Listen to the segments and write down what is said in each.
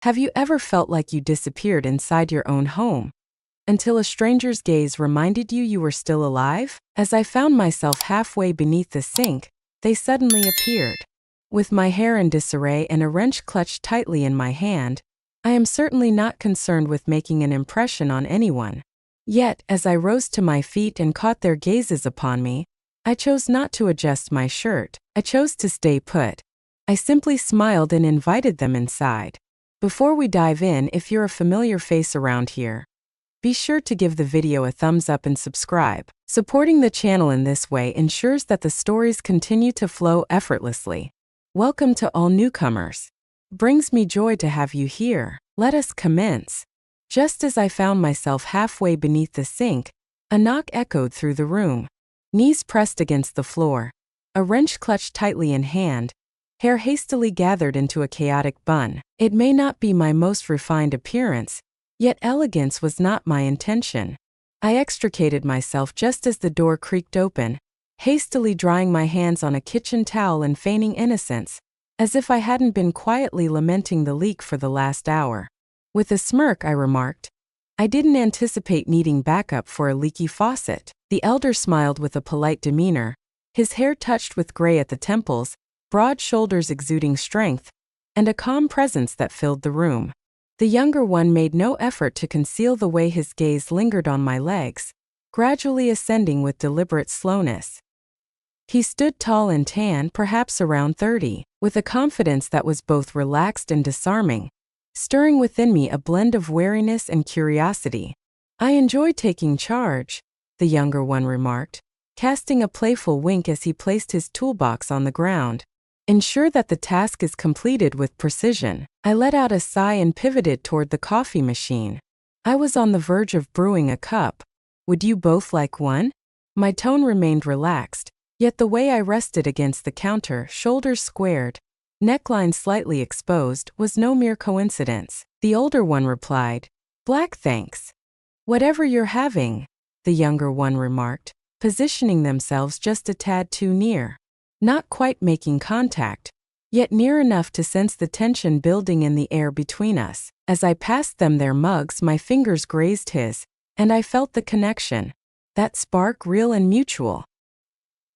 Have you ever felt like you disappeared inside your own home, until a stranger's gaze reminded you were still alive? As I found myself halfway beneath the sink, they suddenly appeared. With my hair in disarray and a wrench clutched tightly in my hand, I am certainly not concerned with making an impression on anyone. Yet, as I rose to my feet and caught their gazes upon me, I chose not to adjust my shirt. I chose to stay put. I simply smiled and invited them inside. Before we dive in, if you're a familiar face around here, be sure to give the video a thumbs up and subscribe. Supporting the channel in this way ensures that the stories continue to flow effortlessly. Welcome to all newcomers. Brings me joy to have you here. Let us commence. Just as I found myself halfway beneath the sink, a knock echoed through the room. Knees pressed against the floor, a wrench clutched tightly in hand, hair hastily gathered into a chaotic bun. It may not be my most refined appearance, yet elegance was not my intention. I extricated myself just as the door creaked open, hastily drying my hands on a kitchen towel and feigning innocence, as if I hadn't been quietly lamenting the leak for the last hour. With a smirk, I remarked, "I didn't anticipate needing backup for a leaky faucet." The elder smiled with a polite demeanor, his hair touched with gray at the temples, broad shoulders exuding strength, and a calm presence that filled the room. The younger one made no effort to conceal the way his gaze lingered on my legs, gradually ascending with deliberate slowness. He stood tall and tan, perhaps around 30, with a confidence that was both relaxed and disarming, stirring within me a blend of wariness and curiosity. "I enjoy taking charge," the younger one remarked, casting a playful wink as he placed his toolbox on the ground. "Ensure that the task is completed with precision." I let out a sigh and pivoted toward the coffee machine. I was on the verge of brewing a cup. "Would you both like one?" My tone remained relaxed, yet the way I rested against the counter, shoulders squared, neckline slightly exposed, was no mere coincidence. The older one replied, "Black, thanks." "Whatever you're having," the younger one remarked, positioning themselves just a tad too near. Not quite making contact, yet near enough to sense the tension building in the air between us. As I passed them their mugs, my fingers grazed his, and I felt the connection. That spark, real and mutual.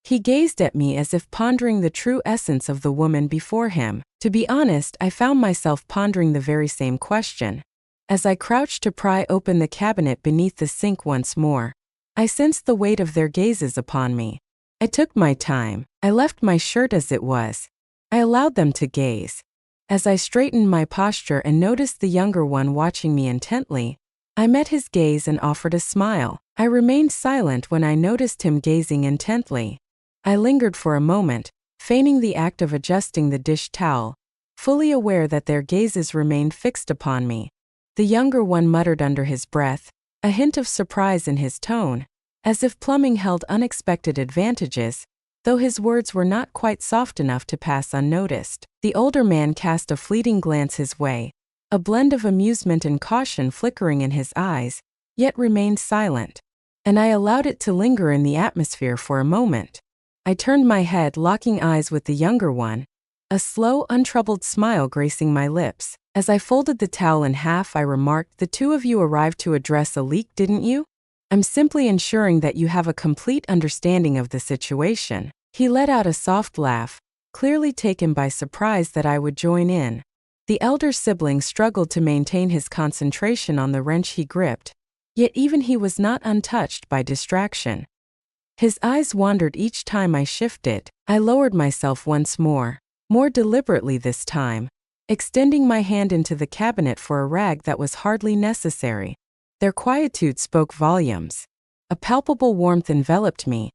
He gazed at me as if pondering the true essence of the woman before him. To be honest, I found myself pondering the very same question. As I crouched to pry open the cabinet beneath the sink once more, I sensed the weight of their gazes upon me. I took my time. I left my shirt as it was. I allowed them to gaze. As I straightened my posture and noticed the younger one watching me intently, I met his gaze and offered a smile. I remained silent when I noticed him gazing intently. I lingered for a moment, feigning the act of adjusting the dish towel, fully aware that their gazes remained fixed upon me. The younger one muttered under his breath, a hint of surprise in his tone, as if plumbing held unexpected advantages, though his words were not quite soft enough to pass unnoticed. The older man cast a fleeting glance his way, a blend of amusement and caution flickering in his eyes, yet remained silent, and I allowed it to linger in the atmosphere for a moment. I turned my head, locking eyes with the younger one, a slow, untroubled smile gracing my lips. As I folded the towel in half, I remarked, "The two of you arrived to address a leak, didn't you? I'm simply ensuring that you have a complete understanding of the situation." He let out a soft laugh, clearly taken by surprise that I would join in. The elder sibling struggled to maintain his concentration on the wrench he gripped, yet even he was not untouched by distraction. His eyes wandered each time I shifted. I lowered myself once more deliberately this time, extending my hand into the cabinet for a rag that was hardly necessary. Their quietude spoke volumes. A palpable warmth enveloped me,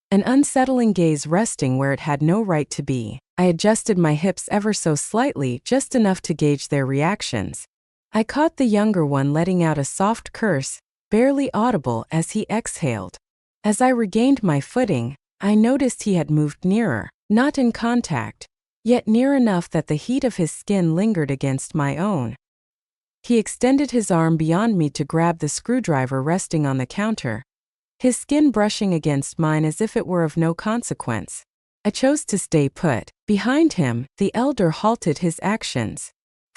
an unsettling gaze resting where it had no right to be. I adjusted my hips ever so slightly, just enough to gauge their reactions. I caught the younger one letting out a soft curse, barely audible, as he exhaled. As I regained my footing, I noticed he had moved nearer, not in contact, yet near enough that the heat of his skin lingered against my own. He extended his arm beyond me to grab the screwdriver resting on the counter, his skin brushing against mine as if it were of no consequence. I chose to stay put. Behind him, the elder halted his actions.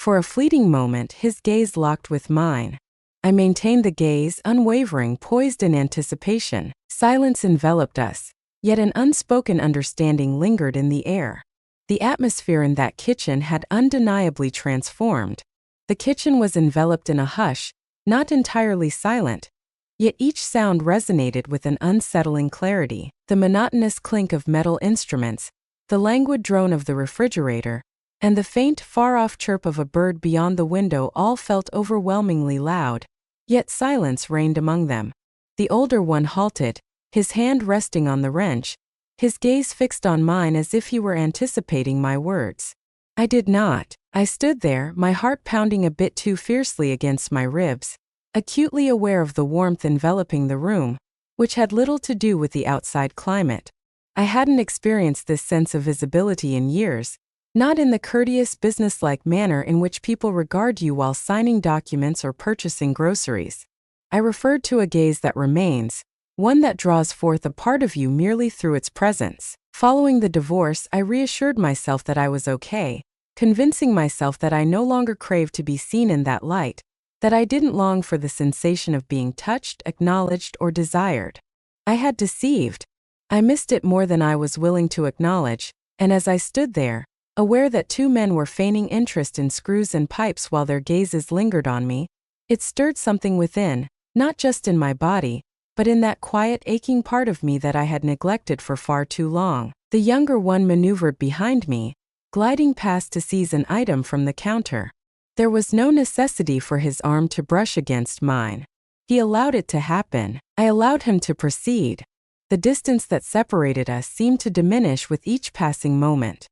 For a fleeting moment, his gaze locked with mine. I maintained the gaze, unwavering, poised in anticipation. Silence enveloped us, yet an unspoken understanding lingered in the air. The atmosphere in that kitchen had undeniably transformed. The kitchen was enveloped in a hush, not entirely silent, yet each sound resonated with an unsettling clarity. The monotonous clink of metal instruments, the languid drone of the refrigerator, and the faint, far-off chirp of a bird beyond the window all felt overwhelmingly loud, yet silence reigned among them. The older one halted, his hand resting on the wrench, his gaze fixed on mine as if he were anticipating my words. I did not. I stood there, my heart pounding a bit too fiercely against my ribs, acutely aware of the warmth enveloping the room, which had little to do with the outside climate. I hadn't experienced this sense of visibility in years, not in the courteous, businesslike manner in which people regard you while signing documents or purchasing groceries. I referred to a gaze that remains, one that draws forth a part of you merely through its presence. Following the divorce, I reassured myself that I was okay, convincing myself that I no longer craved to be seen in that light, that I didn't long for the sensation of being touched, acknowledged, or desired. I had deceived. I missed it more than I was willing to acknowledge, and as I stood there, aware that two men were feigning interest in screws and pipes while their gazes lingered on me, it stirred something within, not just in my body, but in that quiet, aching part of me that I had neglected for far too long. The younger one maneuvered behind me, gliding past to seize an item from the counter. There was no necessity for his arm to brush against mine. He allowed it to happen. I allowed him to proceed. The distance that separated us seemed to diminish with each passing moment.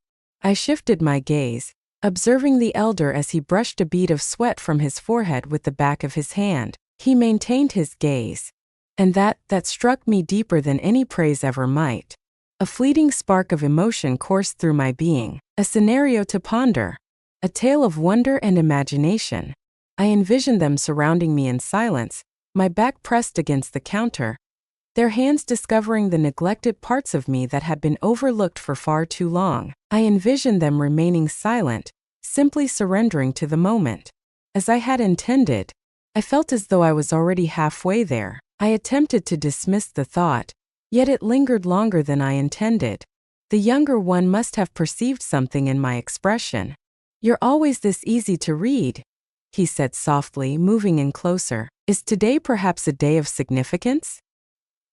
I shifted my gaze, observing the elder as he brushed a bead of sweat from his forehead with the back of his hand. He maintained his gaze. And that struck me deeper than any praise ever might. A fleeting spark of emotion coursed through my being, a scenario to ponder, a tale of wonder and imagination. I envisioned them surrounding me in silence, my back pressed against the counter, their hands discovering the neglected parts of me that had been overlooked for far too long. I envisioned them remaining silent, simply surrendering to the moment. As I had intended, I felt as though I was already halfway there. I attempted to dismiss the thought, yet it lingered longer than I intended. The younger one must have perceived something in my expression. "You're always this easy to read," he said softly, moving in closer. "Is today perhaps a day of significance?"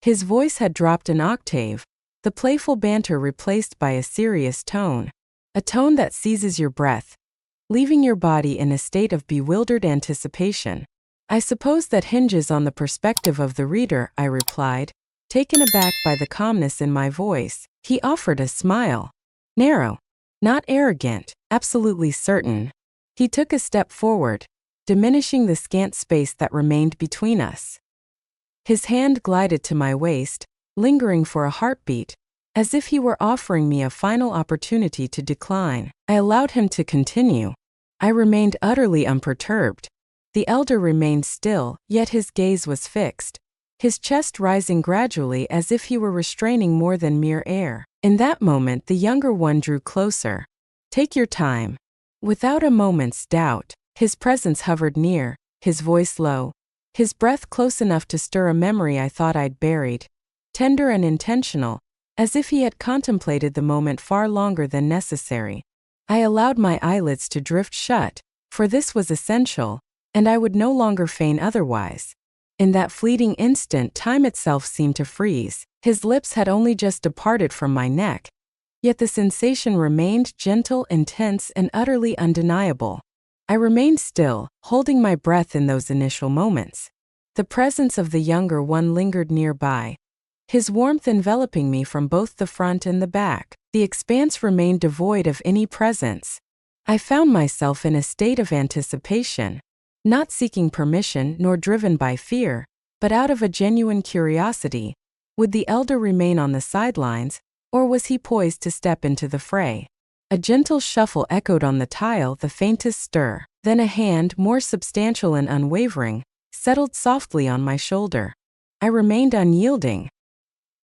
His voice had dropped an octave, the playful banter replaced by a serious tone. A tone that seizes your breath, leaving your body in a state of bewildered anticipation. "I suppose that hinges on the perspective of the reader," I replied, taken aback by the calmness in my voice. He offered a smile. Narrow, not arrogant, absolutely certain. He took a step forward, diminishing the scant space that remained between us. His hand glided to my waist, lingering for a heartbeat, as if he were offering me a final opportunity to decline. I allowed him to continue. I remained utterly unperturbed. The elder remained still, yet his gaze was fixed, his chest rising gradually as if he were restraining more than mere air. In that moment, the younger one drew closer. "Take your time." Without a moment's doubt, his presence hovered near, his voice low, his breath close enough to stir a memory I thought I'd buried, tender and intentional, as if he had contemplated the moment far longer than necessary. I allowed my eyelids to drift shut, for this was essential, and I would no longer feign otherwise. In that fleeting instant, time itself seemed to freeze. His lips had only just departed from my neck, yet the sensation remained gentle, intense, and utterly undeniable. I remained still, holding my breath in those initial moments. The presence of the younger one lingered nearby, his warmth enveloping me from both the front and the back. The expanse remained devoid of any presence. I found myself in a state of anticipation, not seeking permission nor driven by fear, but out of a genuine curiosity. Would the elder remain on the sidelines, or was he poised to step into the fray? A gentle shuffle echoed on the tile, the faintest stir. Then a hand, more substantial and unwavering, settled softly on my shoulder. I remained unyielding.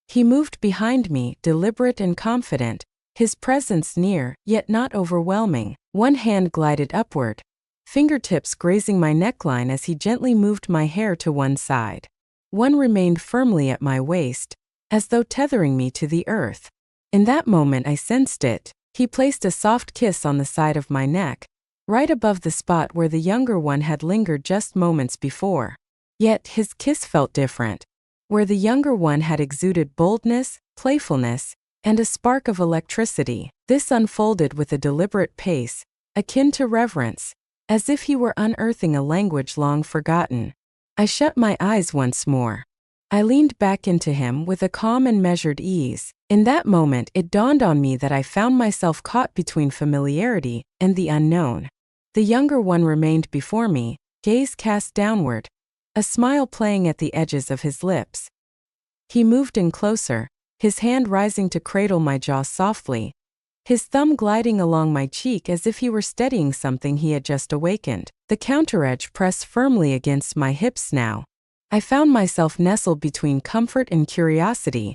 He moved behind me, deliberate and confident, his presence near, yet not overwhelming. One hand glided upward, fingertips grazing my neckline as he gently moved my hair to one side. One remained firmly at my waist, as though tethering me to the earth. In that moment I sensed it. He placed a soft kiss on the side of my neck, right above the spot where the younger one had lingered just moments before. Yet his kiss felt different. Where the younger one had exuded boldness, playfulness, and a spark of electricity, this unfolded with a deliberate pace, akin to reverence, as if he were unearthing a language long forgotten. I shut my eyes once more. I leaned back into him with a calm and measured ease. In that moment, it dawned on me that I found myself caught between familiarity and the unknown. The younger one remained before me, gaze cast downward, a smile playing at the edges of his lips. He moved in closer, his hand rising to cradle my jaw softly, his thumb gliding along my cheek as if he were steadying something he had just awakened. The counter-edge pressed firmly against my hips now. I found myself nestled between comfort and curiosity,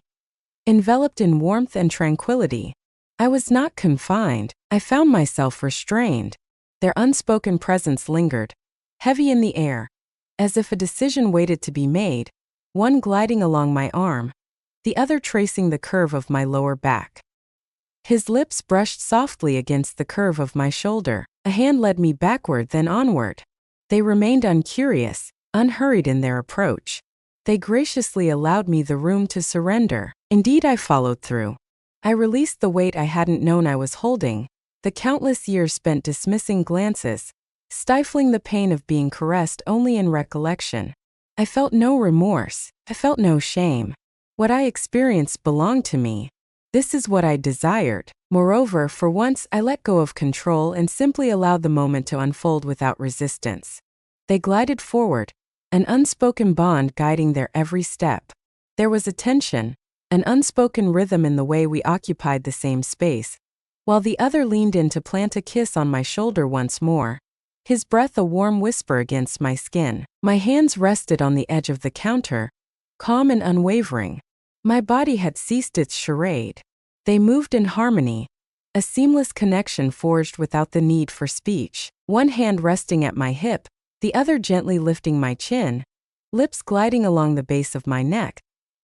enveloped in warmth and tranquility. I was not confined, I found myself restrained. Their unspoken presence lingered, heavy in the air, as if a decision waited to be made, one gliding along my arm, the other tracing the curve of my lower back. His lips brushed softly against the curve of my shoulder. A hand led me backward then onward. They remained uncurious, unhurried in their approach. They graciously allowed me the room to surrender. Indeed, I followed through. I released the weight I hadn't known I was holding, the countless years spent dismissing glances, stifling the pain of being caressed only in recollection. I felt no remorse. I felt no shame. What I experienced belonged to me. This is what I desired. Moreover, for once I let go of control and simply allowed the moment to unfold without resistance. They glided forward, an unspoken bond guiding their every step. There was a tension, an unspoken rhythm in the way we occupied the same space, while the other leaned in to plant a kiss on my shoulder once more, his breath a warm whisper against my skin. My hands rested on the edge of the counter, calm and unwavering. My body had ceased its charade. They moved in harmony, a seamless connection forged without the need for speech. One hand resting at my hip, the other gently lifting my chin, lips gliding along the base of my neck,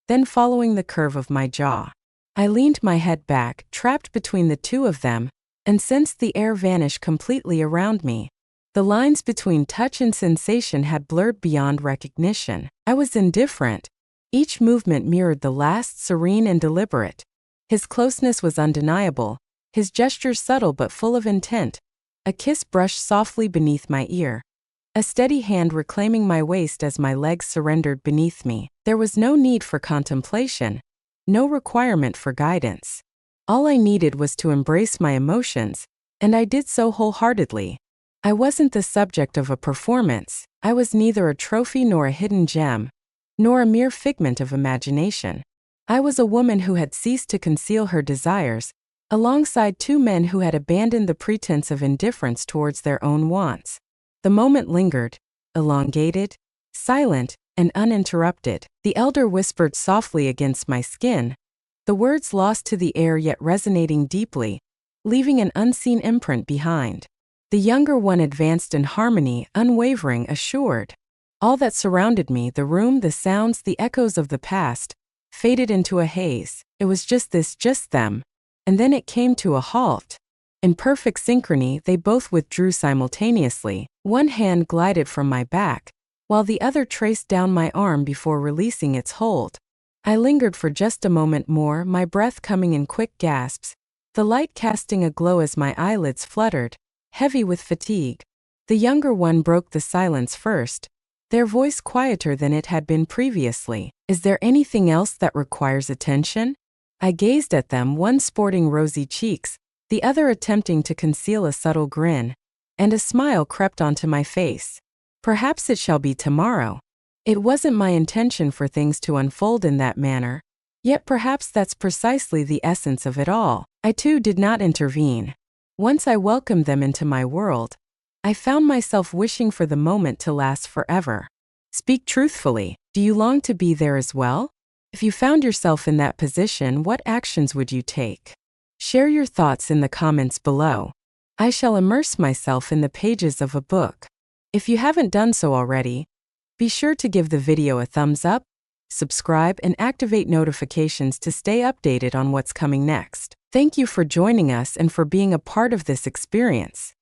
then following the curve of my jaw. I leaned my head back, trapped between the two of them, and sensed the air vanish completely around me. The lines between touch and sensation had blurred beyond recognition. I was indifferent. Each movement mirrored the last, serene and deliberate. His closeness was undeniable, his gestures subtle but full of intent. A kiss brushed softly beneath my ear, a steady hand reclaiming my waist as my legs surrendered beneath me. There was no need for contemplation, no requirement for guidance. All I needed was to embrace my emotions, and I did so wholeheartedly. I wasn't the subject of a performance. I was neither a trophy nor a hidden gem, nor a mere figment of imagination. I was a woman who had ceased to conceal her desires, alongside two men who had abandoned the pretense of indifference towards their own wants. The moment lingered, elongated, silent, and uninterrupted. The elder whispered softly against my skin, the words lost to the air yet resonating deeply, leaving an unseen imprint behind. The younger one advanced in harmony, unwavering, assured. All that surrounded me, the room, the sounds, the echoes of the past, faded into a haze. It was just them. And then it came to a halt. In perfect synchrony, they both withdrew simultaneously. One hand glided from my back, while the other traced down my arm before releasing its hold. I lingered for just a moment more, my breath coming in quick gasps, the light casting a glow as my eyelids fluttered, heavy with fatigue. The younger one broke the silence first, their voice quieter than it had been previously. Is there anything else that requires attention? I gazed at them, one sporting rosy cheeks, the other attempting to conceal a subtle grin, and a smile crept onto my face. Perhaps it shall be tomorrow. It wasn't my intention for things to unfold in that manner, yet perhaps that's precisely the essence of it all. I too did not intervene. Once I welcomed them into my world, I found myself wishing for the moment to last forever. Speak truthfully, do you long to be there as well? If you found yourself in that position, what actions would you take? Share your thoughts in the comments below. I shall immerse myself in the pages of a book. If you haven't done so already, be sure to give the video a thumbs up, subscribe, and activate notifications to stay updated on what's coming next. Thank you for joining us and for being a part of this experience.